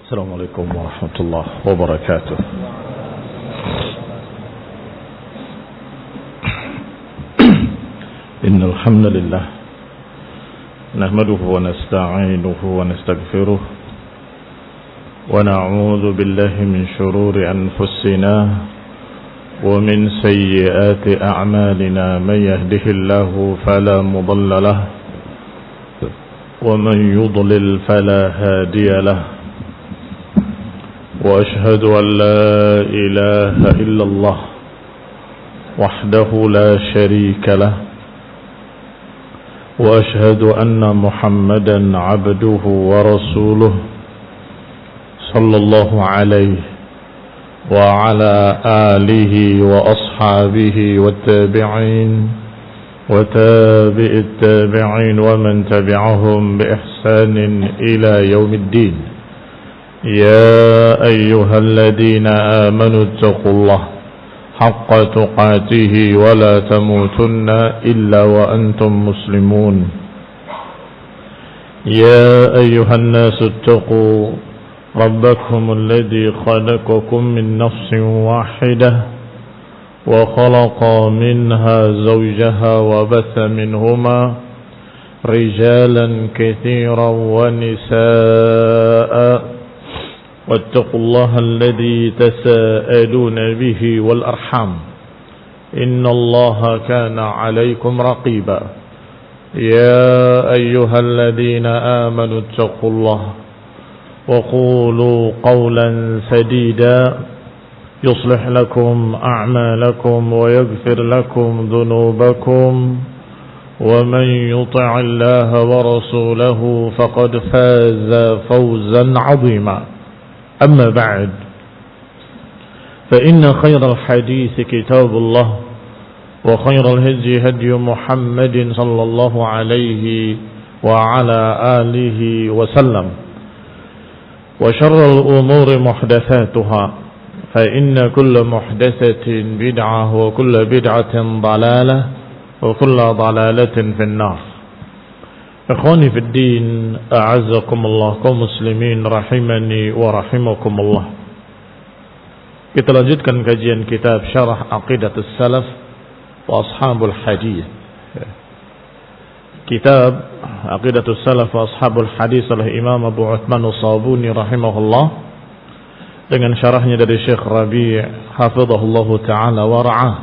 السلام عليكم ورحمة الله وبركاته. إن الحمد لله نحمده ونستعينه ونستغفره ونعوذ بالله من شرور أنفسنا ومن سيئات أعمالنا. من يهده الله فلا مضل له ومن يضلل فلا هادي له. وأشهد أن لا إله إلا الله وحده لا شريك له. وأشهد أن محمدا عبده ورسوله صلى الله عليه وعلى آله وأصحابه والتابعين وتابع التابعين ومن تبعهم بإحسان إلى يوم الدين. يا أيها الذين آمنوا اتقوا الله حق تقاته ولا تموتن إلا وأنتم مسلمون. يا أيها الناس اتقوا ربكم الذي خلقكم من نفس واحدة وخلق منها زوجها وبث منهما رجالا كثيرا ونساء. واتقوا الله الذي تساءلون به والأرحام إن الله كان عليكم رقيبا. يا أيها الذين آمنوا اتقوا الله وقولوا قولا سديدا يصلح لكم أعمالكم ويغفر لكم ذنوبكم ومن يطع الله ورسوله فقد فاز فوزا عظيما. أما بعد فإن خير الحديث كتاب الله وخير الهدي هدي محمد صلى الله عليه وعلى آله وسلم. وشر الأمور محدثاتها فإن كل محدثة بدعة وكل بدعة ضلالة وكل ضلالة في النار. Ikhwani fid din, a'azzakumullah, kaum muslimin rahimani wa rahimakumullah. Kita lanjutkan kajian kitab Syarah Aqidatus Salaf wa Ashabul Hadis. Kitab Aqidatus Salaf wa Ashabul Hadis oleh Imam Abu Uthman As-Sabuni rahimahullah dengan syarahnya dari Syekh Rabi' hafizahullahu taala wa ra'ah.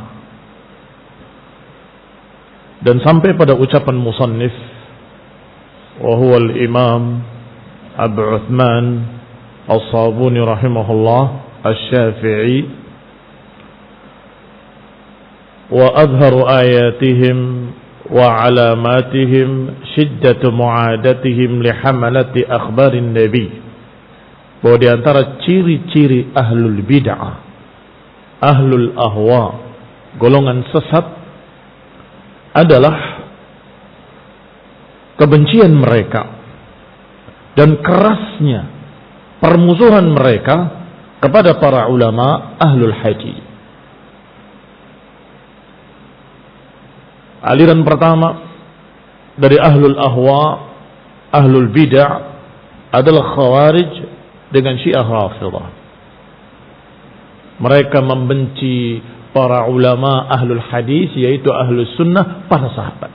Dan sampai pada ucapan musannif وهو الإمام أبو عثمان الصابوني رحمه الله الشافعي وأظهر آياتهم وعلاماتهم شدة معادتهم لحملة أخبار النبي. Bahwa di antara ciri-ciri ahlul bid'ah, ahlul ahwa, golongan sesat adalah kebencian mereka dan kerasnya permusuhan mereka kepada para ulama ahlul hadis. Aliran pertama dari ahlul ahwa, ahlul bid'ah adalah khawarij dengan syiah rafidah. Mereka membenci para ulama ahlul hadis, yaitu ahlus sunnah, para sahabat.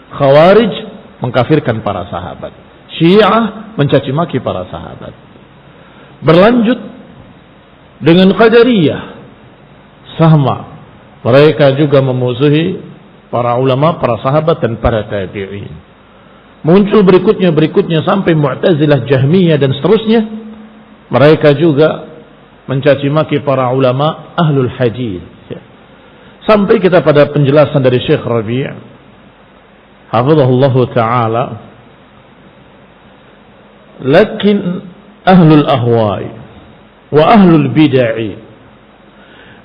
Khawarij mengkafirkan para sahabat. Syiah mencaci maki para sahabat. Berlanjut dengan Qadariyah, sama. Mereka juga memusuhi para ulama, para sahabat dan para tabi'in. Muncul berikutnya sampai Mu'tazilah, Jahmiyah dan seterusnya. Mereka juga mencaci maki para ulama ahlul hadis. Sampai kita pada penjelasan dari Syekh Rabi' hafizahullahu ta'ala, lakin ahlul ahwa'i wa ahlul bid'ah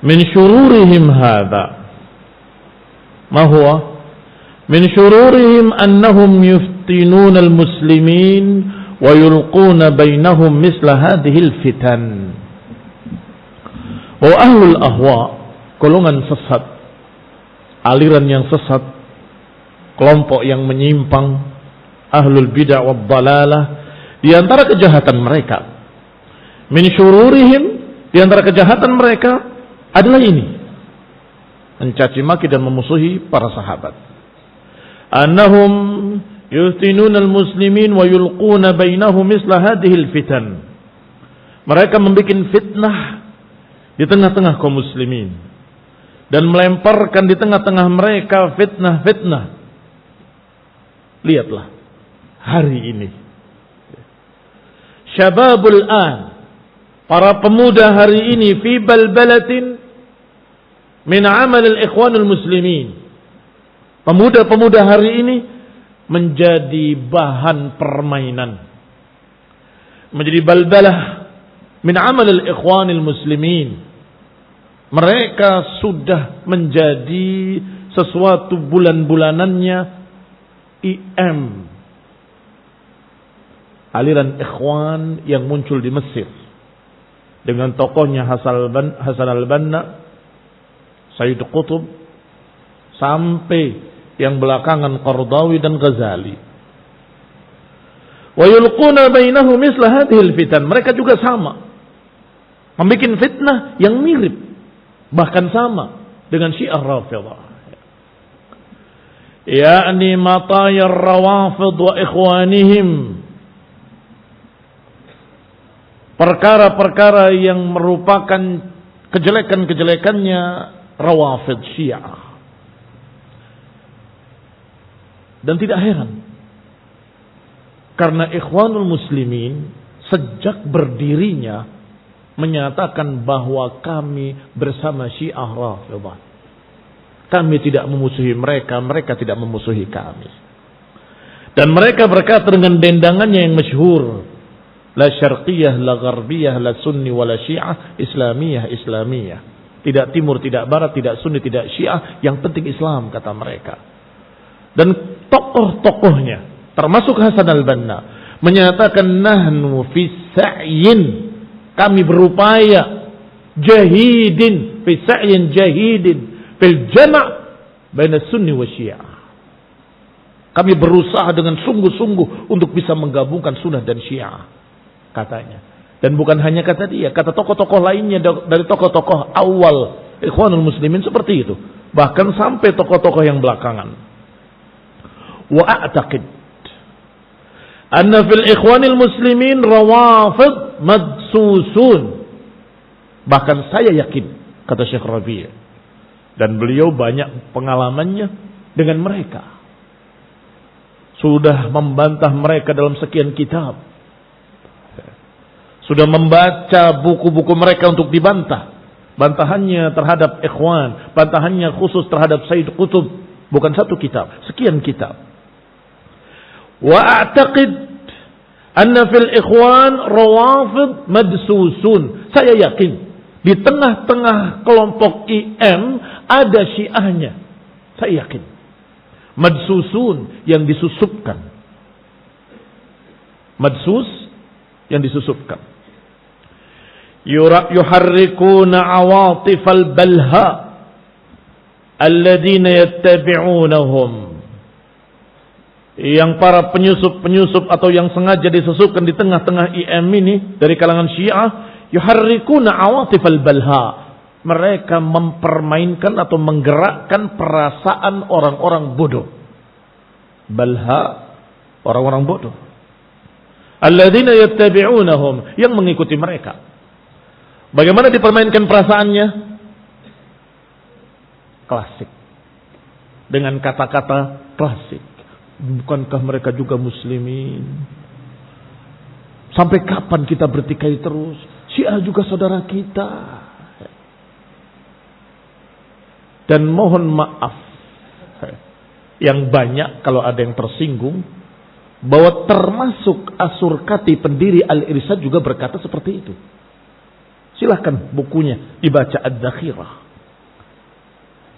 min syururihim hadha ma huwa min syururihim annahum yuftinuna al-muslimin wa yulquna bainahum misla hadhihi al-fitan. Wa ahlul ahwa, golongan sesat, aliran yang sesat, kelompok yang menyimpang, ahlul bid'ah wad dalalah, di antara kejahatan mereka Min syururihim, di antara kejahatan mereka adalah ini. Mencaci maki dan memusuhi para sahabat. Annahum yuftinuna al-muslimin wa yulquna bainahum misla hadhihi al-fitan. Mereka membuat fitnah di tengah-tengah kaum muslimin dan melemparkan di tengah-tengah mereka fitnah-fitnah. Lihatlah hari ini. Syababul an, para pemuda hari ini fi balbalatin min amal al-ikhwanul muslimin. Pemuda-pemuda hari ini menjadi bahan permainan. Menjadi balbalah min amal al-ikhwanil muslimin. Mereka sudah menjadi sesuatu bulan-bulanannya IM. Aliran ikhwan yang muncul di Mesir. Dengan tokohnya Hasan al-Banna, Sayyid Qutb, sampai yang belakangan Qardawi dan Ghazali. Wa yulquna bainahu misla hadhil fitan. Mereka juga sama. Membikin fitnah yang mirip, bahkan sama dengan Syiah Rafidhah. Ya'ni matayar rawafid wa ikhwanihim. Perkara-perkara yang merupakan kejelekan-kejelekannya Rawafid Syiah. Dan tidak heran, karena Ikhwanul Muslimin sejak berdirinya menyatakan bahwa kami bersama Syiah Rafidhah. Kami tidak memusuhi mereka, mereka tidak memusuhi kami. Dan mereka berkata dengan dendangannya yang masyhur, la syarqiyah, la gharbiyah, la sunni, wa la syiah, islamiyah, islamiyah. Tidak timur, tidak barat, tidak sunni, tidak syiah, yang penting Islam, kata mereka. Dan tokoh-tokohnya termasuk Hasan al-Banna menyatakan nahnu fi sa'yin, kami berupaya jahidin fi sa'yin jahidin fil jama' baina sunni wa syiah. Kami berusaha dengan sungguh-sungguh untuk bisa menggabungkan sunnah dan syiah, katanya. Dan bukan hanya kata dia, kata tokoh-tokoh lainnya dari tokoh-tokoh awal Ikhwanul Muslimin seperti itu, bahkan sampai tokoh-tokoh yang belakangan. Wa a'taqid anna fil ikhwanil muslimin rawafid madsusun. Bahkan saya yakin, kata Syekh Rabi', dan beliau banyak pengalamannya dengan mereka, sudah membantah mereka dalam sekian kitab, sudah membaca buku-buku mereka untuk dibantah. Bantahannya terhadap ikhwan, bantahannya khusus terhadap Sayyid Qutb, bukan satu kitab, sekian kitab. Wa a'taqid anna fil ikhwan rawafid madsusun. Saya yakin di tengah-tengah kelompok IM ada syiahnya. Saya yakin. Madsusun, yang disusupkan. Madsus, yang disusupkan. Yuharrikuna awatifal balha alladhina yattabi'unahum. Yang para penyusup-penyusup atau yang sengaja disusupkan di tengah-tengah IM ini dari kalangan Syiah, yuharrikuna awatifal balha. Mereka mempermainkan atau menggerakkan perasaan orang-orang bodoh. Balha, orang-orang bodoh. Alladzina yattabi'unahum, yang mengikuti mereka. Bagaimana dipermainkan perasaannya? Klasik. Dengan kata-kata klasik. Bukankah mereka juga muslimin? Sampai kapan kita bertikai terus? Syiah juga saudara kita. Dan mohon maaf yang banyak kalau ada yang tersinggung, bahwa termasuk Asurkati pendiri Al-Irsyad juga berkata seperti itu. Silahkan bukunya dibaca, Ad-Dakhirah.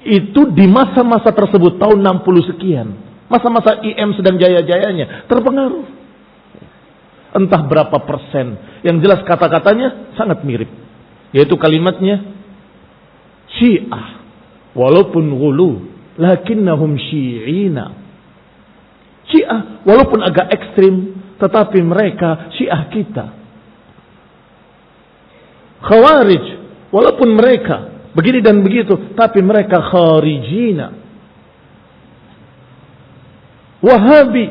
Itu di masa-masa tersebut tahun 60 sekian. Masa-masa IM sedang jaya-jayanya, terpengaruh. Entah berapa persen. Yang jelas kata-katanya sangat mirip. Yaitu kalimatnya, Syiah walaupun ghulu lakinnahum syi'ina. Syiah walaupun agak ekstrim, tetapi mereka Syiah kita. Khawarij, walaupun mereka begini dan begitu, tapi mereka kharijina. Wahabi,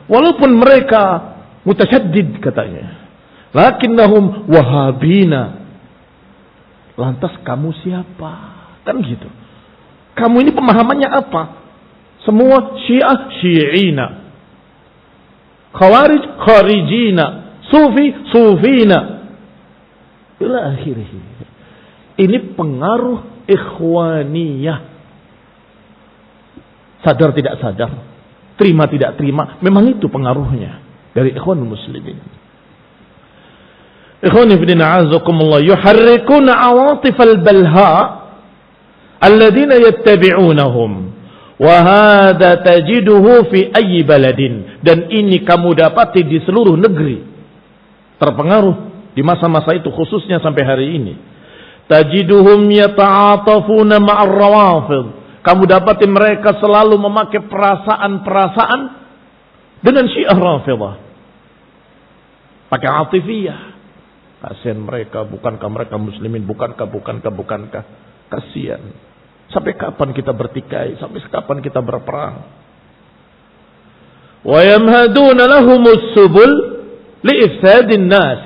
walaupun mereka mutasyaddid katanya, lakinnahum wahabina. Lantas kamu siapa? Kan gitu. Kamu ini pemahamannya apa? Semua Syiah, Syi'ina. Khawarij, Kharijina. Sufi, Sufina. Ila akhirih. Ini pengaruh ikhwaniyah. Sadar tidak sadar, terima tidak terima, memang itu pengaruhnya dari ikhwanul muslimin. Ikhwani fillah a'azakumullah, yuharrikuna awatifal balha alladhina yattabi'unahum wa hadha tajiduhu fi ayyi baladin. Dan ini kamu dapati di seluruh negeri, terpengaruh di masa-masa itu, khususnya sampai hari ini. Tajiduhum yata'atafuna ma'ar rawafid. Kamu dapati mereka selalu memakai perasaan-perasaan dengan Syiah Rafidah, pakai atifiyah. Kasihan mereka, bukankah mereka muslimin, bukankah. Kasihan. Sampai kapan kita bertikai? Sampai kapan kita berperang? Wa yamhaduna lahumus subul li'ifsadin nas.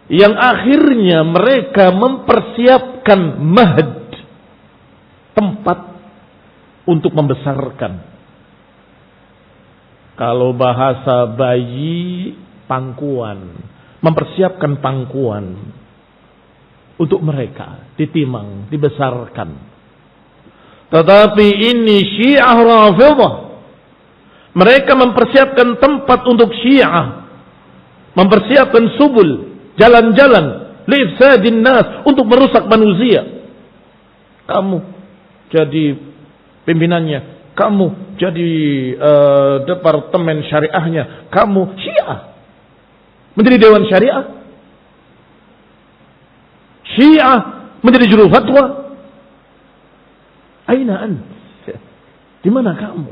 Yang akhirnya mereka mempersiapkan mahd, tempat untuk membesarkan. Kalau bahasa bayi, pangkuan. Mempersiapkan pangkuan untuk mereka ditimang, dibesarkan. Tetapi ini Syiah Rafidah, mereka mempersiapkan tempat untuk Syiah, mempersiapkan subul, jalan-jalan li'ifsadin nas, untuk merusak manusia. Kamu jadi pimpinannya, kamu jadi departemen syariahnya, kamu Syiah menjadi dewan syariah, Syiah menjadi juru fatwa. Aina ant? Di mana kamu?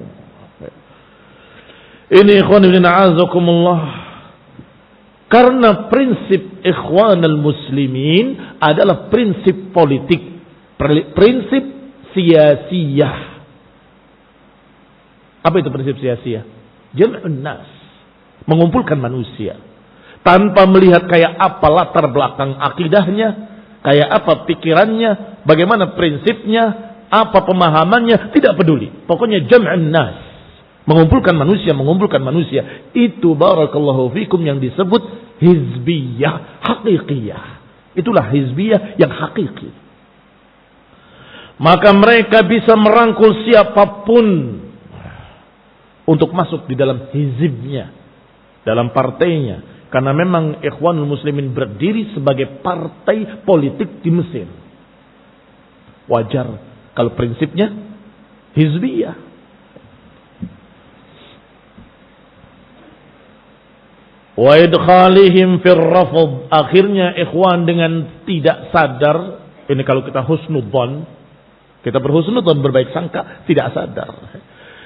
Ini ikhwan ibn a'azakumullah. Karena prinsip ikhwanul muslimin adalah prinsip politik, prinsip siyasiyah. Apa itu prinsip siyasiyah? Jam'un nas, mengumpulkan manusia. Tanpa melihat kayak apa latar belakang akidahnya, kayak apa pikirannya, bagaimana prinsipnya, apa pemahamannya, tidak peduli. Pokoknya jam'un nas, mengumpulkan manusia. Itu barakallahu fikum yang disebut hizbiyah hakikiyah. Itulah hizbiyah yang hakiki. Maka mereka bisa merangkul siapapun untuk masuk di dalam hizibnya, dalam partainya. Karena memang Ikhwanul Muslimin berdiri sebagai partai politik di Mesir. Wajar kalau prinsipnya hizbiyah. Wa idkhalihim fir rafd. Akhirnya ikhwan dengan tidak sadar, ini kalau kita husnudzon, kita berhusnudzon, berbaik sangka, tidak sadar.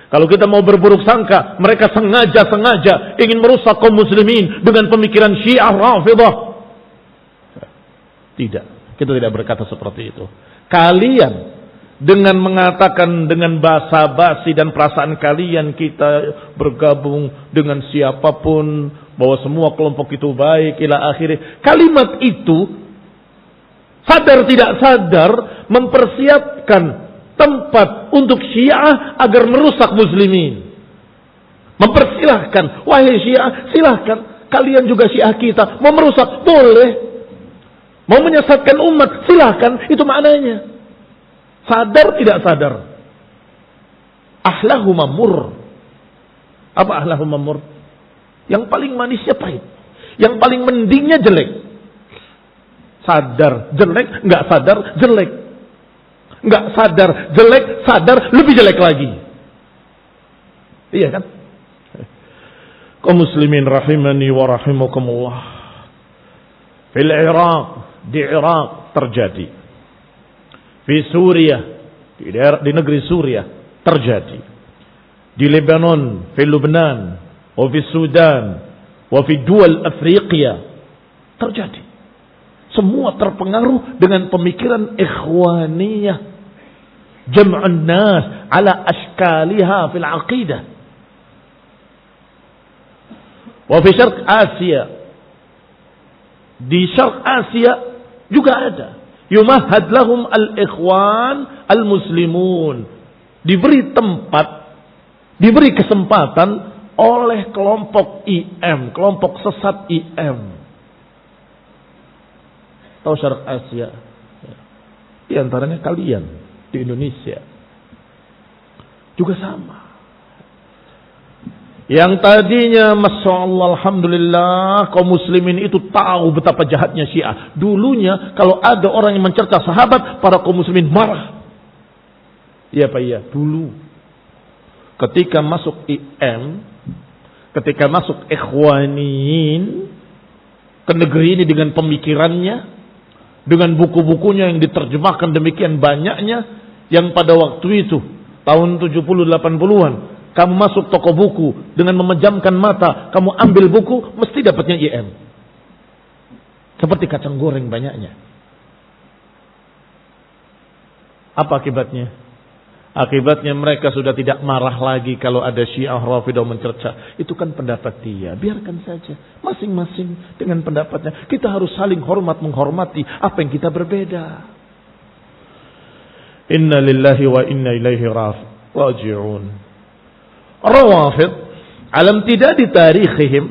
Kalau kita mau berburuk sangka, mereka sengaja ingin merusak kaum muslimin dengan pemikiran Syiah Rafidah. Tidak, kita tidak berkata seperti itu. Kalian dengan mengatakan dengan basa-basi dan perasaan kalian kita bergabung dengan siapapun, bahwa semua kelompok itu baik ila akhirnya. Kalimat itu sadar tidak sadar mempersiapkan tempat untuk Syiah agar merusak muslimin. Mempersilahkan, wahai Syiah, silahkan. Kalian juga Syiah kita, mau merusak, boleh. Mau menyesatkan umat, silahkan. Itu maknanya. Sadar tidak sadar. Ahlahuma mur. Apa ahlahuma mur? Yang paling manisnya pahit, yang paling mendingnya jelek. Sadar jelek, nggak sadar jelek. Nggak sadar jelek, sadar lebih jelek lagi. Iya kan? Kaum muslimin rahimani wa rahimakumullah. Fil Iraq, di Iraq terjadi. Di Suriah, di negeri Suriah terjadi. Di Lebanon, di Lubnan, wa fi Sudan, wa fi dual Afriqiya terjadi. Semua terpengaruh dengan pemikiran ikhwaniyah. Jam'un nas ala ashkaliha fil aqidah. Wa fi Syarq Asia. Di Syarq Asia juga ada. Yumahad lahum al-ikhwan al-muslimun. Diberi tempat, diberi kesempatan oleh kelompok IM, kelompok sesat IM. Tahu Syarq Asia? Di antaranya kalian di Indonesia. Juga sama. Yang tadinya Masya Allah Alhamdulillah kaum muslimin itu tahu betapa jahatnya Syiah. Dulunya kalau ada orang yang mencerca sahabat, para kaum muslimin marah. Iya Pak, iya. Dulu ketika masuk IM, ketika masuk ikhwaniyin ke negeri ini dengan pemikirannya, dengan buku-bukunya yang diterjemahkan demikian banyaknya, yang pada waktu itu tahun 70-80-an kamu masuk toko buku dengan memejamkan mata, kamu ambil buku, mesti dapatnya IM. Seperti kacang goreng banyaknya. Apa akibatnya? Akibatnya mereka sudah tidak marah lagi kalau ada Syiah Rafidah mencerca. Itu kan pendapat dia. Biarkan saja. Masing-masing dengan pendapatnya. Kita harus saling hormat menghormati apa yang kita berbeda. Inna lillahi wa inna ilaihi raji'un. Rawafid alam tidak di tarikhihim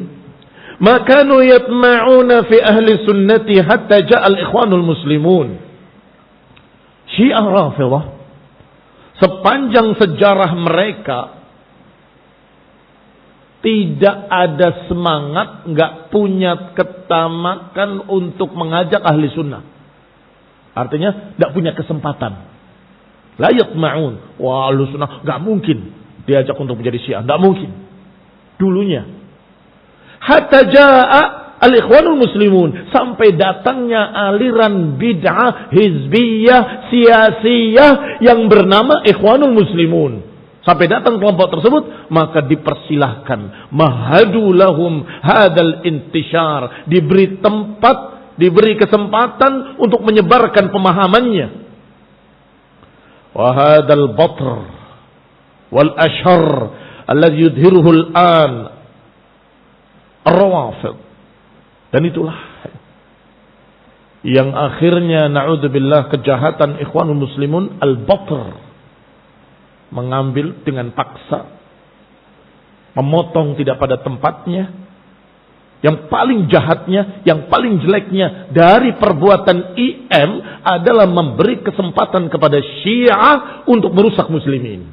ma kanu yatma'una fi ahli sunnati hatta ja'a al-ikhwanul muslimun. Syiah Rafidah sepanjang sejarah mereka tidak ada semangat, enggak punya ketamakan untuk mengajak ahli sunnah. Artinya enggak punya kesempatan. La yatma'un. Wah, ahli sunnah enggak mungkin diajak untuk menjadi Syiah, tidak mungkin. Dulunya. Hatta ja'a al-ikhwanul muslimun, sampai datangnya aliran bid'ah hizbiyah siyasiyah yang bernama ikhwanul muslimun. Sampai datang kelompok tersebut, maka dipersilahkan mahadu lahum hadal intishar, diberi tempat, diberi kesempatan untuk menyebarkan pemahamannya. Wa hadal batr wal ashar alladhi yudhiruhu al-an ar-rawafid. Dan itulah yang akhirnya na'udzubillah kejahatan ikhwanul muslimun al-batr, mengambil dengan paksa, memotong tidak pada tempatnya. Yang paling jahatnya, yang paling jeleknya dari perbuatan IM adalah memberi kesempatan kepada Syiah untuk merusak muslimin.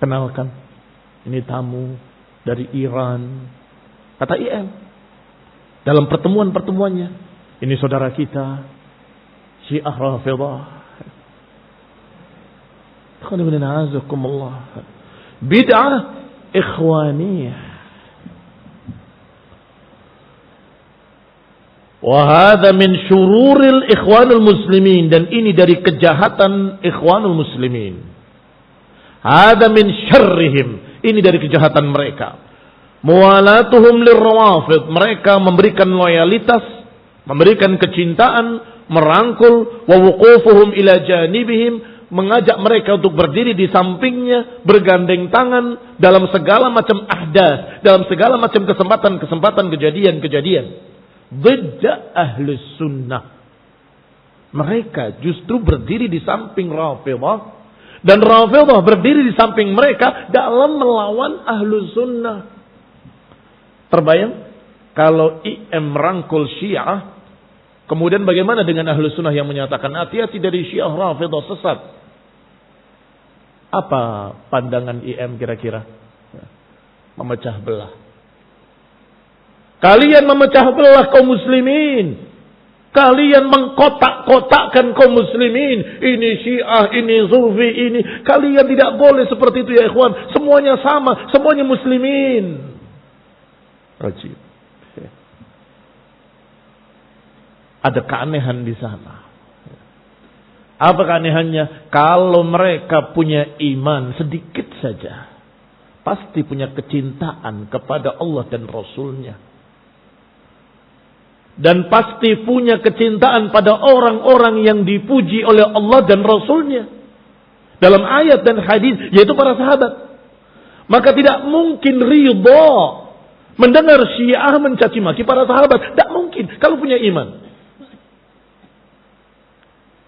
Kenalkan, ini tamu dari Iran, kata IM dalam pertemuan-pertemuannya. Ini saudara kita, Syiah Rafidah. Bid'ah ikhwaniyah. Wahada min syururil ikhwanul muslimin, dan ini dari kejahatan ikhwanul muslimin. Hada min syarrihim, ini dari kejahatan mereka. Muwalatuhum lirrawafid, mereka memberikan loyalitas, memberikan kecintaan, merangkul. Wa wuqufuhum ila janibihim, mengajak mereka untuk berdiri di sampingnya, bergandeng tangan dalam segala macam ahdath, dalam segala macam kesempatan-kesempatan, kejadian-kejadian. Bid'ah ahlus sunnah. Mereka justru berdiri di samping Rafidah, dan Rafidah berdiri di samping mereka dalam melawan ahlus sunnah. Terbayang kalau IM merangkul Syiah, kemudian bagaimana dengan ahlus sunnah yang menyatakan hati-hati dari Syiah Rafidah sesat? Apa pandangan IM kira-kira? Memecah belah. Kalian memecah belah kaum muslimin. Kalian mengkotak-kotakkan kaum muslimin. Ini Syiah, ini Sufi, ini. Kalian tidak boleh seperti itu ya ikhwan. Semuanya sama, semuanya muslimin. Rajib. Ada keanehan di sana. Apa keanehannya? Kalau mereka punya iman sedikit saja, pasti punya kecintaan kepada Allah dan Rasulnya. Dan pasti punya kecintaan pada orang-orang yang dipuji oleh Allah dan Rasulnya. Dalam ayat dan hadis, yaitu para sahabat. Maka tidak mungkin ridha mendengar Syiah mencaci maki para sahabat. Tidak mungkin kalau punya iman.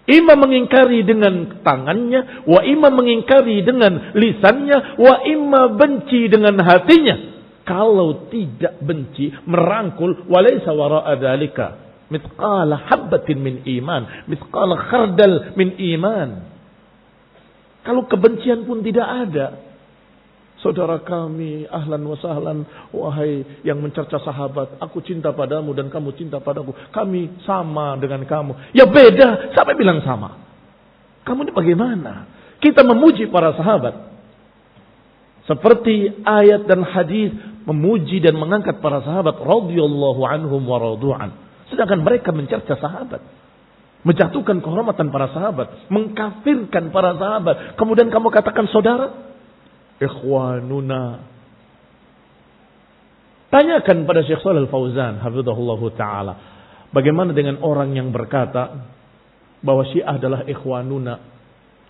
Ima mengingkari dengan tangannya, wa ima mengingkari dengan lisannya, wa ima benci dengan hatinya. Kalau tidak benci, merangkul, walaysa wara'a dzalika mithqala habatin min iman, mithqala khardal min iman. Kalau kebencian pun tidak ada. Saudara kami, ahlan wa sahlan, wahai yang mencerca sahabat, aku cinta padamu dan kamu cinta padaku. Kami sama dengan kamu. Ya beda, siapa bilang sama? Kamu ini bagaimana? Kita memuji para sahabat. Seperti ayat dan hadis memuji dan mengangkat para sahabat radhiyallahu anhum wa radu'an. Sedangkan mereka mencerca sahabat, menjatuhkan kehormatan para sahabat, mengkafirkan para sahabat. Kemudian kamu katakan saudara, ikhwanuna. Tanyakan pada Syekh Shalal Fauzan hafizahullahu taala, bagaimana dengan orang yang berkata bahwa Syiah adalah ikhwanuna,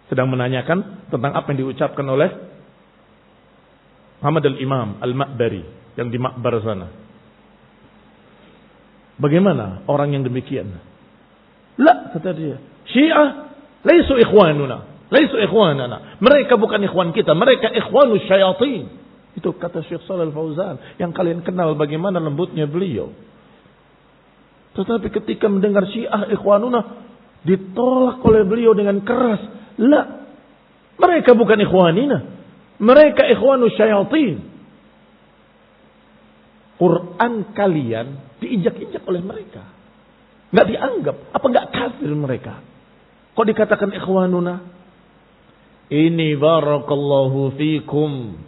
sedang menanyakan tentang apa yang diucapkan oleh Muhammad al-Imam al-Ma'bari yang di Makbar sana. Bagaimana orang yang demikian? La, kata dia, Syiah laisu ikhwanuna, laisu ikhwanana. Mereka bukan ikhwan kita, mereka ikhwanus syayatin. Itu kata Syekh Shalal Fauzan yang kalian kenal bagaimana lembutnya beliau. Tetapi ketika mendengar Syiah ikhwanuna ditolak oleh beliau dengan keras. La, mereka bukan ikhwanina. Mereka ikhwanus syayatin. Quran kalian diinjak-injak oleh mereka. Nggak dianggap. Apa nggak kafir mereka? Kok dikatakan ikhwanuna? Ini barakallahu fikum.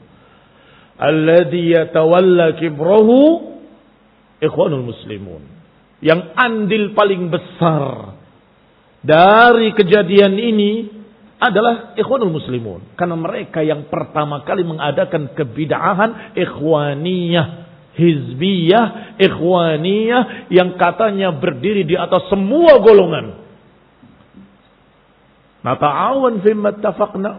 Alladhi yatawalla kibrahu ikhwanul muslimun. Yang andil paling besar dari kejadian ini adalah ikhwanul muslimun. Karena mereka yang pertama kali mengadakan kebid'ahan ikhwaniyah, hizbiyah, ikhwaniyah yang katanya berdiri di atas semua golongan. Nata'awan fimma ittafaqna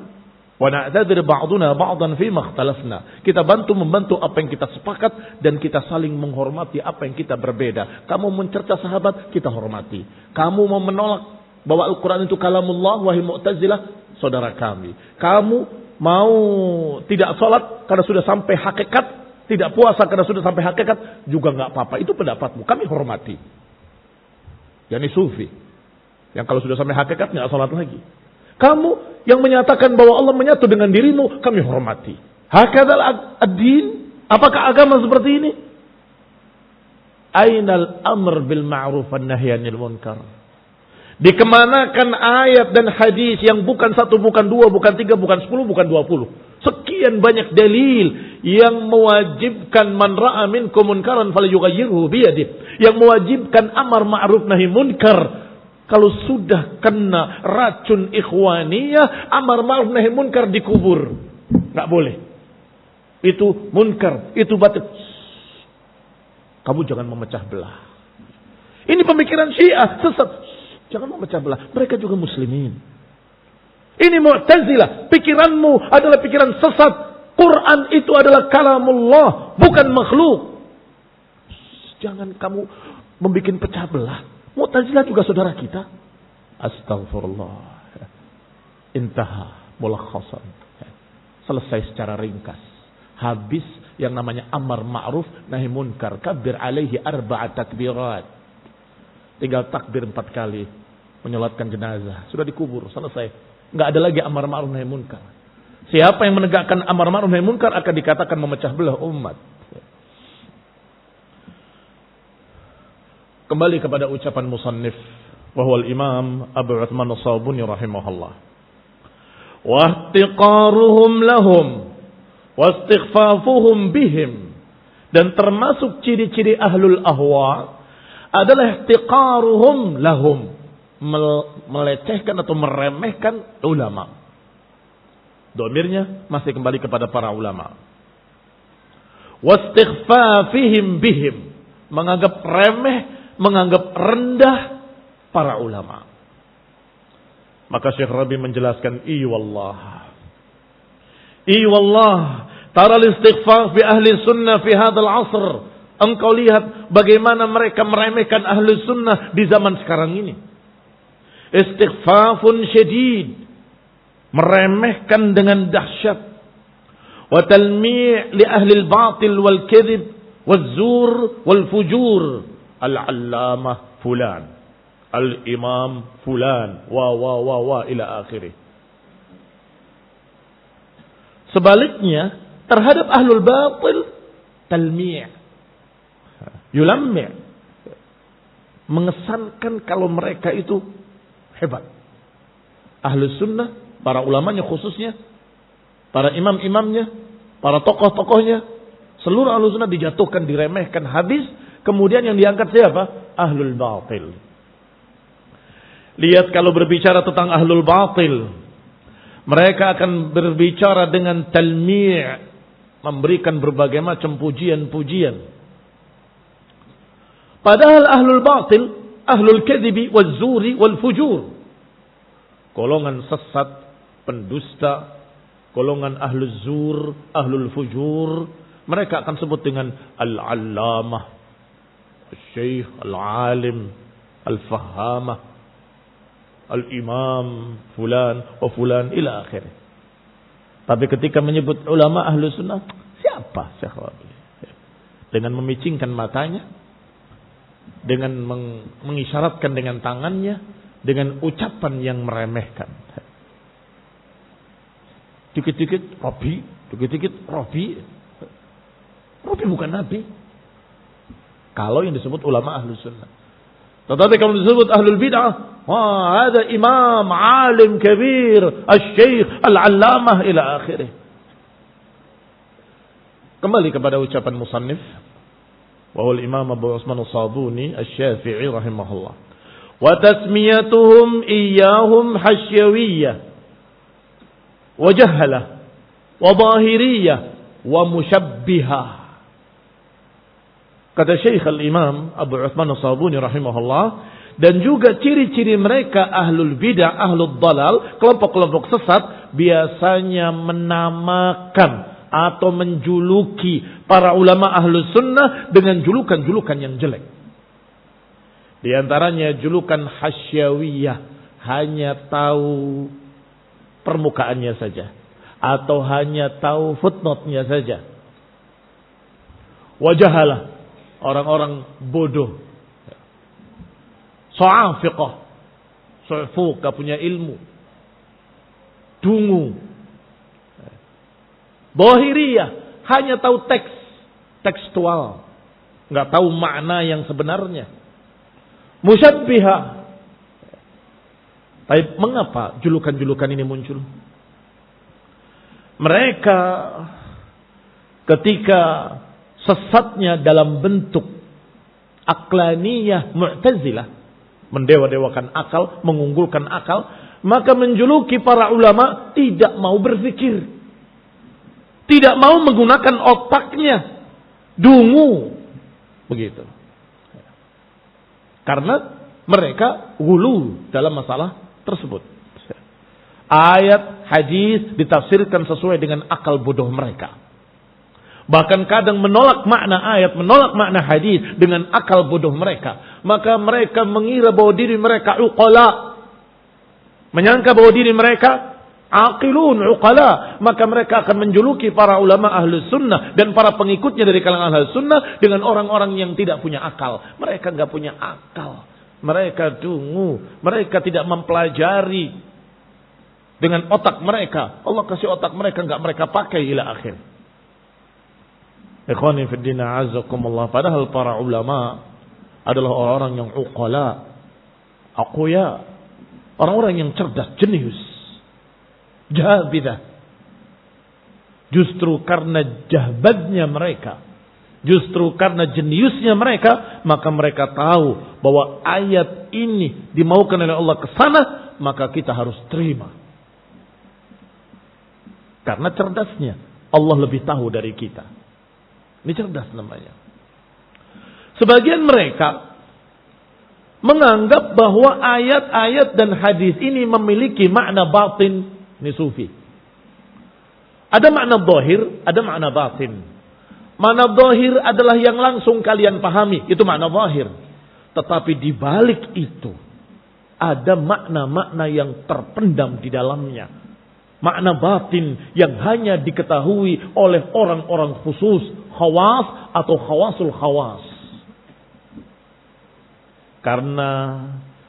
wa na'tadir ba'duna ba'dan fimma ikhtalafna. Kita membantu apa yang kita sepakat dan kita saling menghormati apa yang kita berbeda. Kamu mencerca sahabat, kita hormati. Kamu mau menolak bahwa Al-Quran itu kalamullah, wahai Mu'tazilah, saudara kami. Kamu mau tidak sholat karena sudah sampai hakikat, tidak puasa karena sudah sampai hakikat, juga nggak apa-apa. Itu pendapatmu, kami hormati. Yani sufi, yang kalau sudah sampai hakikat nggak sholat lagi. Kamu yang menyatakan bahwa Allah menyatu dengan dirimu, kami hormati. Hakadzal ad-din, apakah agama seperti ini? Ainal amr bil ma'ruf wan nahy 'anil munkar. Dikemanakan ayat dan hadis yang bukan 1, bukan 2, bukan 3, bukan 10, bukan 20. Sekian banyak dalil yang mewajibkan man ra'a minkum munkaran falyughayyirhu biyadihi, yang mewajibkan amar ma'ruf nahi munkar. Kalau sudah kena racun ikhwaniyah, amar ma'ruf nahi munkar dikubur. Enggak boleh. Itu munkar, itu batil. Kamu jangan memecah belah. Ini pemikiran Syiah sesat. Jangan memecah belah. Mereka juga muslimin. Ini Mu'tazilah. Pikiranmu adalah pikiran sesat. Quran itu adalah kalamullah, bukan makhluk. Jangan kamu membuat pecah belah. Mu'tazilah juga saudara kita. Astaghfirullah. Intaha mulakhasan. Selesai secara ringkas. Habis yang namanya amar ma'ruf nahi munkar. Kabir alaihi 4 takbirat. Tinggal takbir 4 kali, menyolatkan jenazah, sudah dikubur, selesai. Enggak ada lagi amar ma'ruf nahi munkar. Siapa yang menegakkan amar ma'ruf nahi munkar akan dikatakan memecah belah umat. Kembali kepada ucapan musannif, wahwal imam Abu Uthman as-Sabuni rahimahullah. Wa ihtiqaruhum lahum wa istighfafuhum bihim. Dan termasuk ciri-ciri ahlul ahwa adalah ihtiqaruhum lahum, melecehkan atau meremehkan ulama. Domirnya masih kembali kepada para ulama. Wastighfafihim bihim, menganggap remeh menganggap rendah para ulama. Maka Syekh Rabi menjelaskan, wallah, tara al-istighfaf bi ahli sunnah fi hadzal asr. Engkau lihat bagaimana mereka meremehkan ahli sunnah di zaman sekarang ini. Istighfafun syadid, meremehkan dengan dahsyat. Wa talmi' li ahli al-batil wal kadhib waz-zur wal fujur. Al-allamah fulan, al-imam fulan, wa ila akhirih. Sebaliknya, terhadap ahlul batil, talmi', yulammi', mengesankan kalau mereka itu hebat. Ahlus sunnah, para ulamanya khususnya, para imam-imamnya, para tokoh-tokohnya, seluruh ahlus sunnah dijatuhkan, diremehkan habis. Kemudian yang diangkat siapa? Ahlul batil. Lihat kalau berbicara tentang ahlul batil, mereka akan berbicara dengan talmi', memberikan berbagai macam pujian-pujian. Padahal ahlul batil, ahlul kadhibi waz-zuri wal fujur, golongan sesat, pendusta, golongan ahlul zur, ahlul fujur, mereka akan sebut dengan al-allamah, al-syekh, al-alim, al-fahamah, al-imam fulan wa fulan ila akhirih. Tapi ketika menyebut ulama ahlu sunnah, siapa Syekh Rabi? Dengan memicingkan matanya, dengan mengisyaratkan dengan tangannya, dengan ucapan yang meremehkan. Dikit-dikit Rabi, dikit-dikit Rabi. Rabi bukan nabi. Kalau yang disebut ulama ahlu sunnah. Tetapi kalau disebut ahlul bid'ah, wah, ada imam, alim kabir, al-syekh, al-allamah, ila akhirih. Kembali kepada ucapan musannif, wahul imam Abu Utsman as-Sabuni asy-Syafi'i rahimahullah. Wa tasmiyatuhum iyyahum hasyawiyyah, wa jahalah, wa zahiriyyah, wa musyabbihah. Kata Syekh al-Imam Abu Utsman as-Sabuni rahimahullah, dan juga ciri-ciri mereka ahlul bidah, ahlul dalal, kelompok-kelompok sesat, biasanya menamakan atau menjuluki para ulama ahlus sunnah dengan julukan-julukan yang jelek. Di antaranya julukan hasyawiyah, hanya tahu permukaannya saja, atau hanya tahu footnote-nya saja. Wajahalah, orang-orang bodoh. So'afiqah, so'fuq, gak punya ilmu. Dungu. Zahiriyah, hanya tahu teks, tekstual, gak tahu makna yang sebenarnya. Musyabbihah. Tapi mengapa julukan-julukan ini muncul? Mereka ketika sesatnya dalam bentuk aqlaniyah mu'tazilah, mendewa-dewakan akal, mengunggulkan akal, maka menjuluki para ulama tidak mau berpikir, tidak mau menggunakan otaknya, dungu, begitu. Karena mereka gulu dalam masalah tersebut. Ayat, hadis ditafsirkan sesuai dengan akal bodoh mereka. Bahkan kadang menolak makna ayat, menolak makna hadis dengan akal bodoh mereka. Maka mereka mengira bahwa diri mereka uqala, menyangka bahwa diri mereka aqilun, uqala. Maka mereka akan menjuluki para ulama ahlus sunnah dan para pengikutnya dari kalangan ahlus sunnah dengan orang-orang yang tidak punya akal. Mereka enggak punya akal, mereka dungu, mereka tidak mempelajari dengan otak mereka. Allah kasih otak mereka, enggak mereka pakai ila akhir. Ikhwani fi din a'azzakumullah. Padahal para ulama adalah orang-orang yang uqala, aqwiya, orang-orang yang cerdas, jenius, jahabidah. Justru karena jahbadnya mereka, justru karena jeniusnya mereka, maka mereka tahu bahwa ayat ini dimaukan oleh Allah ke sana, maka kita harus terima. Karena cerdasnya, Allah lebih tahu dari kita. Ini cerdas namanya. Sebagian mereka menganggap bahwa ayat-ayat dan hadis ini memiliki makna batin. Ini sufi. Ada makna zahir, ada makna batin. Makna zahir adalah yang langsung kalian pahami, itu makna zahir. Tetapi di balik itu ada makna-makna yang terpendam di dalamnya. Makna batin yang hanya diketahui oleh orang-orang khusus, khawas atau khawasul khawas. Karena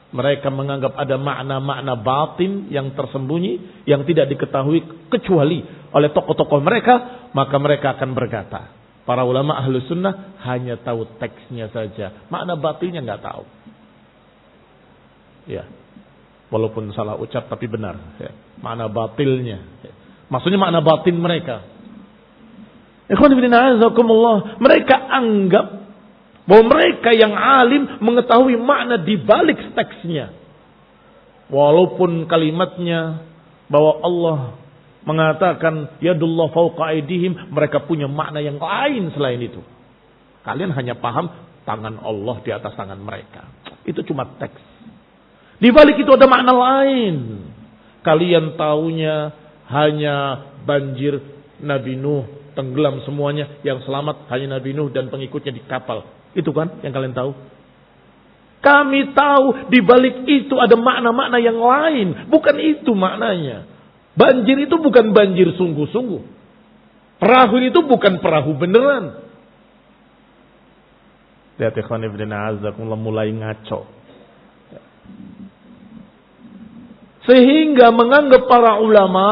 mereka menganggap ada makna-makna batin yang tersembunyi, yang tidak diketahui kecuali oleh tokoh-tokoh mereka, maka mereka akan berkata, para ulama ahlu sunnah hanya tahu teksnya saja, makna batinnya nggak tahu. Ya, walaupun salah ucap tapi benar. Ya. Makna batilnya, ya. Maksudnya makna batin mereka. Ikhwan fillah, azakumullah, mereka anggap bahwa mereka yang alim mengetahui makna di balik teksnya. Walaupun kalimatnya bahwa Allah mengatakan yadullah fauqa aydihim, mereka punya makna yang lain selain itu. Kalian hanya paham tangan Allah di atas tangan mereka. Itu cuma teks. Di balik itu ada makna lain. Kalian taunya hanya banjir Nabi Nuh, tenggelam semuanya, yang selamat hanya Nabi Nuh dan pengikutnya di kapal. Itu kan yang kalian tahu. Kami tahu di balik itu ada makna-makna yang lain. Bukan itu maknanya. Banjir itu bukan banjir sungguh-sungguh. Perahu itu bukan perahu beneran. Lihat ikhwan ibn a'azakumullah mulai ngaco. Sehingga menganggap para ulama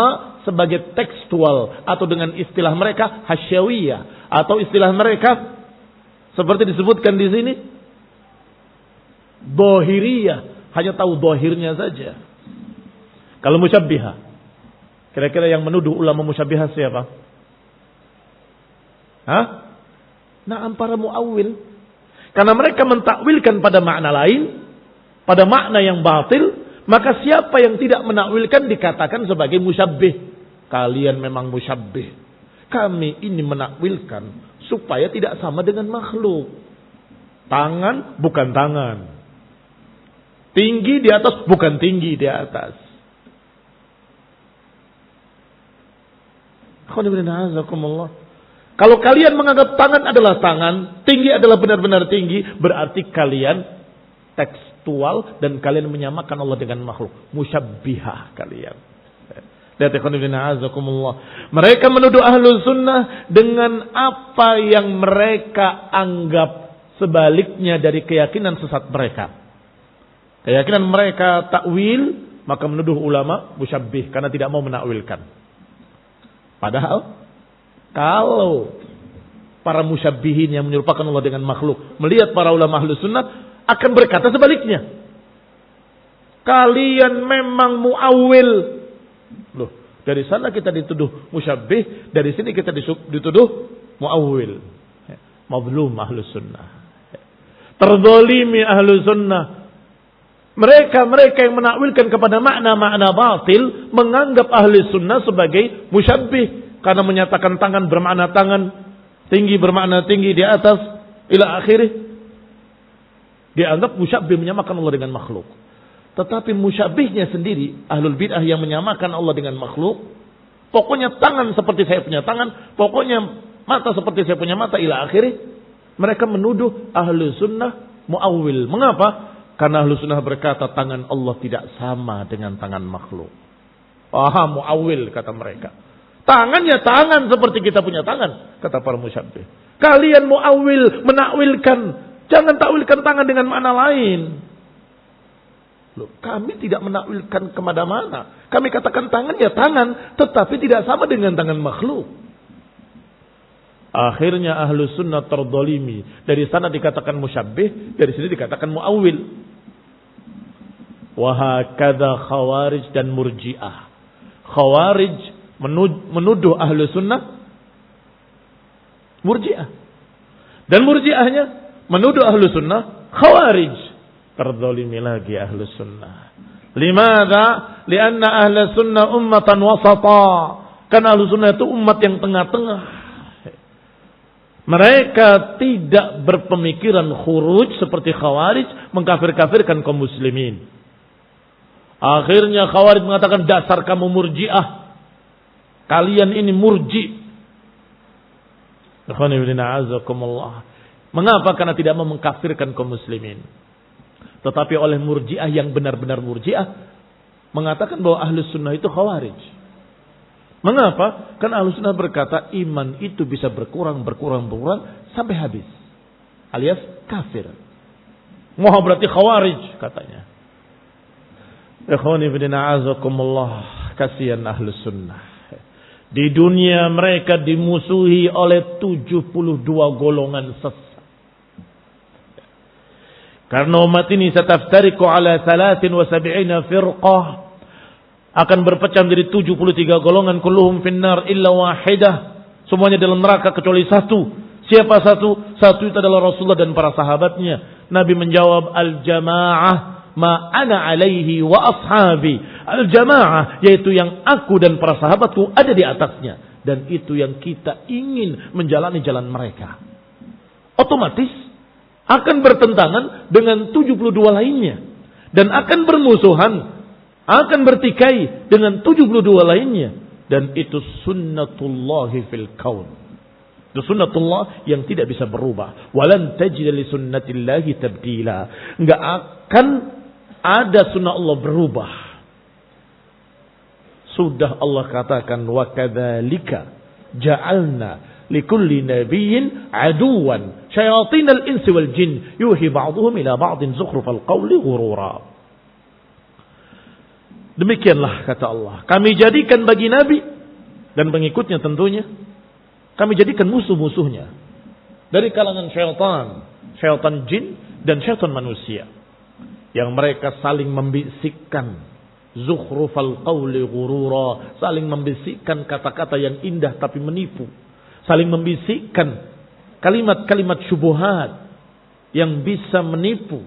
sebagai tekstual. Atau dengan istilah mereka hasyawiyah. Atau istilah mereka seperti disebutkan di sini, dohiriyah, hanya tahu dohirnya saja. Kalau musyabbihah, kira-kira yang menuduh ulama musyabbihah siapa? Na'am, para muawwil. Karena mereka mentakwilkan pada makna lain, pada makna yang batil, maka siapa yang tidak menakwilkan dikatakan sebagai musyabbih. Kalian memang musyabbih. Kami ini menakwilkan supaya tidak sama dengan makhluk. Tangan bukan tangan. Tinggi di atas bukan tinggi di atas. Kalau kalian menganggap tangan adalah tangan, tinggi adalah benar-benar tinggi, berarti kalian tekstual dan kalian menyamakan Allah dengan makhluk. Musyabbihah kalian. Lihat mereka menuduh ahlu sunnah dengan apa yang mereka anggap sebaliknya dari keyakinan sesat mereka. Keyakinan mereka takwil, maka menuduh ulama musyabbih karena tidak mau menakwilkan. Padahal kalau para musyabbihin yang menyerupakan Allah dengan makhluk melihat para ulama ahlu sunnah akan berkata sebaliknya. Kalian memang muawwil. Loh, dari sana kita dituduh musyabbih, dari sini kita dituduh muawwil. Mazlum ahlus sunnah. Terzalimi ahlus sunnah. Mereka yang menakwilkan kepada makna-makna batil menganggap ahli sunnah sebagai musyabbih karena menyatakan tangan bermakna tangan, tinggi bermakna tinggi di atas, ila akhirih. Dianggap musyabbih menyamakan Allah dengan makhluk. Tetapi musyabbihnya sendiri, ahlul bid'ah yang menyamakan Allah dengan makhluk, pokoknya tangan seperti saya punya tangan, pokoknya mata seperti saya punya mata, ila akhirih. Mereka menuduh ahlu sunnah muawwil. Mengapa? Karena ahlu sunnah berkata tangan Allah tidak sama dengan tangan makhluk. Muawwil kata mereka. Tangannya tangan seperti kita punya tangan, kata para musyabbih. Kalian muawwil, menakwilkan. Jangan takwilkan tangan dengan makna lain. Loh, kami tidak menakwilkan kemana-mana. Kami katakan tangan ya tangan, tetapi tidak sama dengan tangan makhluk. Akhirnya ahlu sunnah terdolimi. Dari sana dikatakan musyabbih, dari sini dikatakan muawwil. Wahakadha khawarij dan murji'ah. Khawarij menuduh ahlu sunnah murji'ah. Dan murji'ahnya menuduh ahlu sunnah khawarij. Terdolimi lagi ahlu sunnah. Limadha? Lianna ahlu sunnah ummatan wasata. Karena ahlu sunnah itu umat yang tengah-tengah. Mereka tidak berpemikiran khuruj seperti Khawarij, mengkafir-kafirkan kaum muslimin. Akhirnya Khawarij mengatakan, dasar kamu murji'ah, kalian ini murji. Mengapa? Karena tidak mau mengkafirkan kaum muslimin. Tetapi oleh murji'ah yang benar-benar murji'ah mengatakan bahwa ahlus sunnah itu Khawarij. Mengapa? Karena ahlus sunnah berkata iman itu bisa berkurang sampai habis, alias kafir. Wah, berarti Khawarij katanya. Ikhwani fillah azakumullah, kasihan ahlus sunnah. Di dunia mereka dimusuhi oleh 72 golongan sesat. Karena umat ini sataftariqu ala 73 firqah, akan berpecah menjadi 73 golongan, kulluhum finnar illa wahidah, semuanya dalam neraka kecuali satu. Siapa satu? Satu itu adalah Rasulullah dan para sahabatnya. Nabi menjawab, al-jamaah ma ana alaihi wa ashabi. Al-jamaah yaitu yang aku dan para sahabatku ada di atasnya, dan itu yang kita ingin menjalani jalan mereka. Otomatis akan bertentangan dengan 72 lainnya, dan akan bermusuhan, akan bertikai dengan 72 lainnya, dan itu sunnatullahi fil kaun. Itu sunnatullah yang tidak bisa berubah. Walan tajida li sunnatillahi tabdila. Enggak akan ada sunnah Allah berubah. Sudah Allah katakan, wa kadzalika ja'alna likulli nabiyyin aduwan syayatinal insi wal jin yuhi ba'dhum ila ba'din zukhrufal qawli ghurura. Demikianlah kata Allah, kami jadikan bagi nabi dan pengikutnya tentunya, kami jadikan musuh-musuhnya dari kalangan syaitan jin dan syaitan manusia, yang mereka saling membisikkan zukhrufal qawli ghurura, saling membisikkan kata-kata yang indah tapi menipu, saling membisikkan kalimat-kalimat syubhat yang bisa menipu.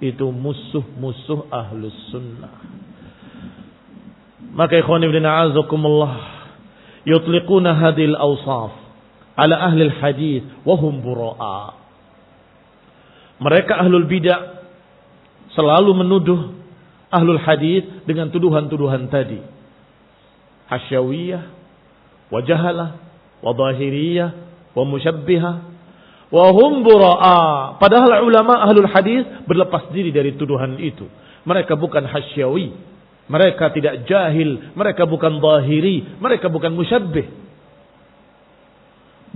Itu musuh-musuh ahlus sunnah. Maka ikhwani fillah azakumullah, yutliquna hadhil awsaf ala ahli hadis wa hum bura'a. Mereka ahlul bidah selalu menuduh ahlul hadis dengan tuduhan-tuduhan tadi. Hasyawiyah, wa jahalah, wa zahiriyah, wa musyabbihah, wa hum bura'a. Padahal ulama ahlul hadis berlepas diri dari tuduhan itu. Mereka bukan hasyawi, mereka tidak jahil, mereka bukan zahiri, mereka bukan musyabbih.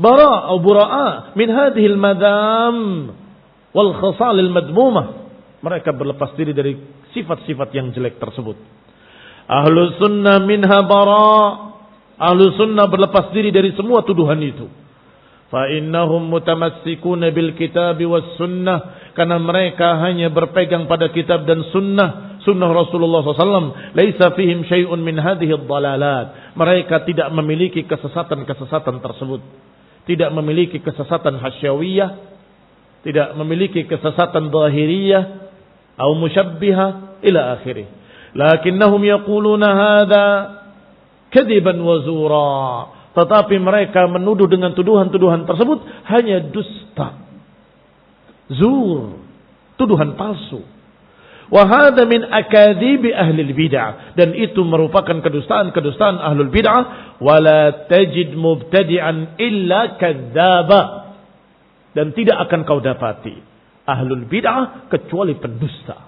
Bara' atau bura'a min hadhihi al-madam wal khisal al-madmumah. Mereka berlepas diri dari sifat-sifat yang jelek tersebut. Ahlus sunnah minha bara'. Ahlus sunnah berlepas diri dari semua tuduhan itu. Fa innahum mutamassikuna bil kitab was sunnah, karena mereka hanya berpegang pada kitab dan sunnah Rasulullah SAW. Laisa fihim syai'un min hadhihi ad-dalalat. Mereka tidak memiliki kesesatan-kesesatan tersebut. Tidak memiliki kesesatan hasyawiyah, tidak memiliki kesesatan zahiriyah atau musyabbihah ila akhirih. Lakinnahum yaquluna hadza kadiban wa zura. Tetapi mereka menuduh dengan tuduhan-tuduhan tersebut hanya dusta, zur, tuduhan palsu. Wa hadza min akadibi ahli bid'ah, dan itu merupakan kedustaan-kedustaan ahlul bid'ah. Wala tajid mubtadi'an illa kadzdzaba, dan tidak akan kau dapati ahlul bid'ah kecuali pendusta.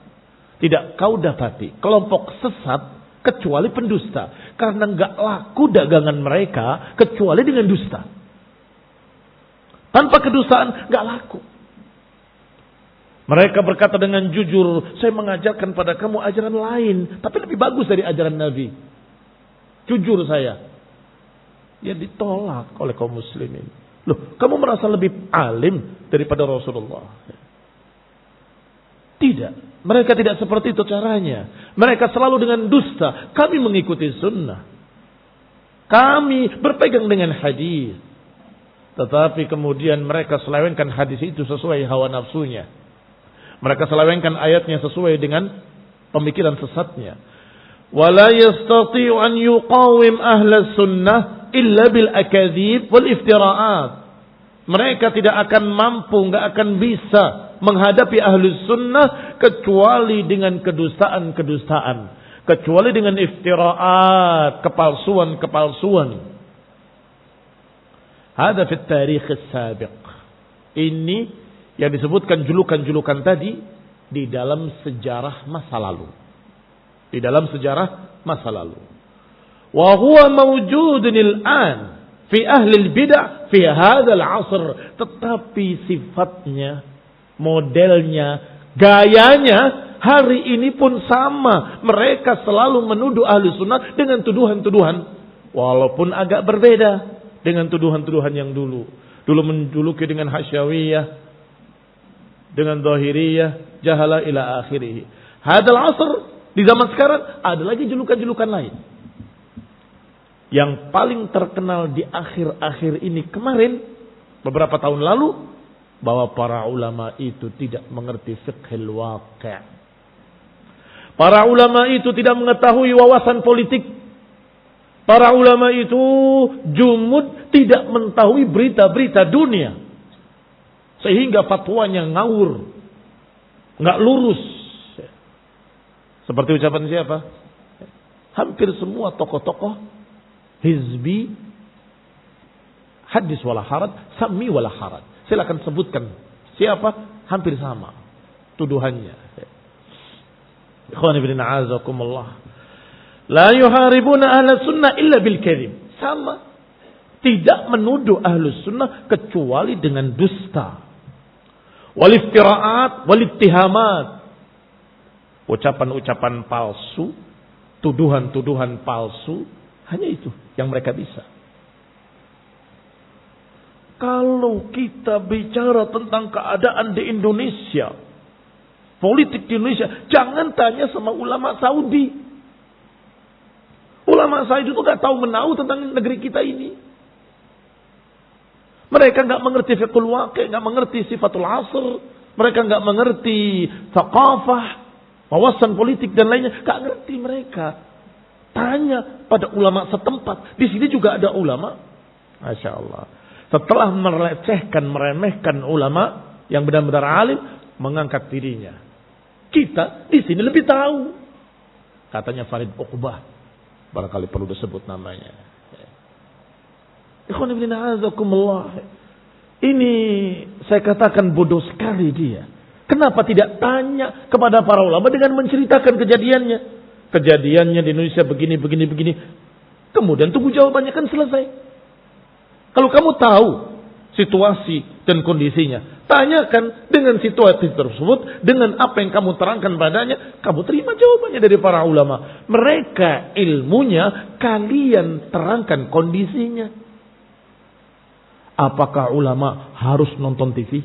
Tidak kau dapati kelompok sesat kecuali pendusta, karena enggak laku dagangan mereka kecuali dengan dusta. Tanpa kedustaan enggak laku. Mereka berkata dengan jujur, saya mengajarkan pada kamu ajaran lain, tapi lebih bagus dari ajaran Nabi. Jujur saya. Ya ditolak oleh kaum muslimin. Loh, kamu merasa lebih alim daripada Rasulullah? Tidak. Mereka tidak seperti itu caranya. Mereka selalu dengan dusta. Kami mengikuti sunnah. Kami berpegang dengan hadis. Tetapi kemudian mereka selewengkan hadis itu sesuai hawa nafsunya. Mereka selewengkan ayatnya sesuai dengan pemikiran sesatnya. Wala yastati'u an yuqawim ahla sunnah illa bil akadzib wal iftira'at. Mereka tidak akan mampu, nggak akan bisa menghadapi ahlus sunnah kecuali dengan kedustaan-kedustaan, kecuali dengan iftira'at, kepalsuan-kepalsuan. Hada fit tarikh as-sabiq. Ini yang disebutkan julukan-julukan tadi di dalam sejarah masa lalu. Di dalam sejarah masa lalu. Wa huwa mawjudun al-an fi ahli al-bid'ah fi hadzal 'asr, tetapi sifatnya, modelnya, gayanya hari ini pun sama. Mereka selalu menuduh ahli sunnah dengan tuduhan-tuduhan, walaupun agak berbeda dengan tuduhan-tuduhan yang dulu. Dulu menjuluki dengan hasyawiyah, dengan zahiriyah, jahala ila akhirih. Hadzal 'asr, di zaman sekarang ada lagi julukan-julukan lain. Yang paling terkenal di akhir-akhir ini kemarin, beberapa tahun lalu, bahwa para ulama itu tidak mengerti fiqhul waqi'. Para ulama itu tidak mengetahui wawasan politik. Para ulama itu jumud, tidak mengetahui berita-berita dunia. Sehingga fatwanya ngawur, nggak lurus. Seperti ucapan siapa? Hampir semua tokoh-tokoh hizbi, hadis wala harad, sami wala harad. Silakan sebutkan siapa, hampir sama tuduhannya. Ikhwan ibn a'azakumullah. La yuharibuna ahla sunnah illa bil kadhib. Sama. Tidak menuduh ahlus sunnah kecuali dengan dusta. Wal iftira'at wal ittihamat. Ucapan-ucapan palsu, tuduhan-tuduhan palsu, hanya itu yang mereka bisa. Kalau kita bicara tentang keadaan di Indonesia, politik di Indonesia, jangan tanya sama ulama Saudi. Ulama Saudi itu gak tahu menahu tentang negeri kita ini. Mereka gak mengerti fiqhul waqi', gak mengerti sifatul asr, mereka gak mengerti thaqafah, wawasan politik dan lainnya, gak ngerti mereka. Tanya pada ulama setempat. Di sini juga ada ulama. Masya Allah. Setelah melecehkan, meremehkan ulama yang benar-benar alim, mengangkat dirinya. Kita di sini lebih tahu. Katanya Farid Uqbah. Barangkali perlu disebut namanya. Ikhwan ibn a'azakumullah. Ini saya katakan bodoh sekali dia. Kenapa tidak tanya kepada para ulama dengan menceritakan kejadiannya? Kejadiannya di Indonesia begini. Kemudian tunggu jawabannya, kan selesai. Kalau kamu tahu situasi dan kondisinya, tanyakan dengan situasi tersebut, dengan apa yang kamu terangkan padanya, kamu terima jawabannya dari para ulama. Mereka ilmunya, kalian terangkan kondisinya. Apakah ulama harus nonton TV?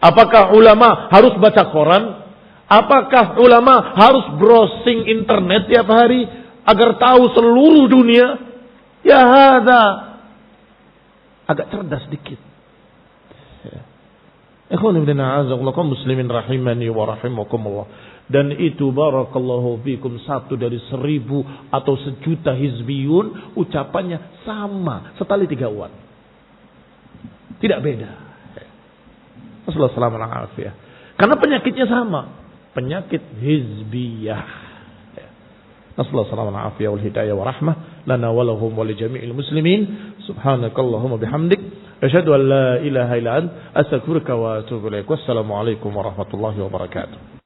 Apakah ulama harus baca koran? Apakah ulama harus browsing internet tiap hari agar tahu seluruh dunia? Ya hada. Agak cerdas dikit. Ikhwan ibn a'azakumullah, kaum muslimin rahimani wa rahimakumullah. Dan itu barakallahu fikum, satu dari 1000 atau 1.000.000 hizbiyun, ucapannya sama, setali 3 uan. Tidak beda. Wassalamualaikum warahmatullahi wabarakatuh. Karena penyakitnya sama. Penyakit hizbiyah. Nasallahu alaihi wal hidayah wa rahmah lana wa lahum wa li jami'il muslimin. Subhanakallahumma bihamdik asyhadu an la ilaha illa anta astaghfiruka wa atubu ilaik. Wassalamu alaikum warahmatullahi wabarakatuh.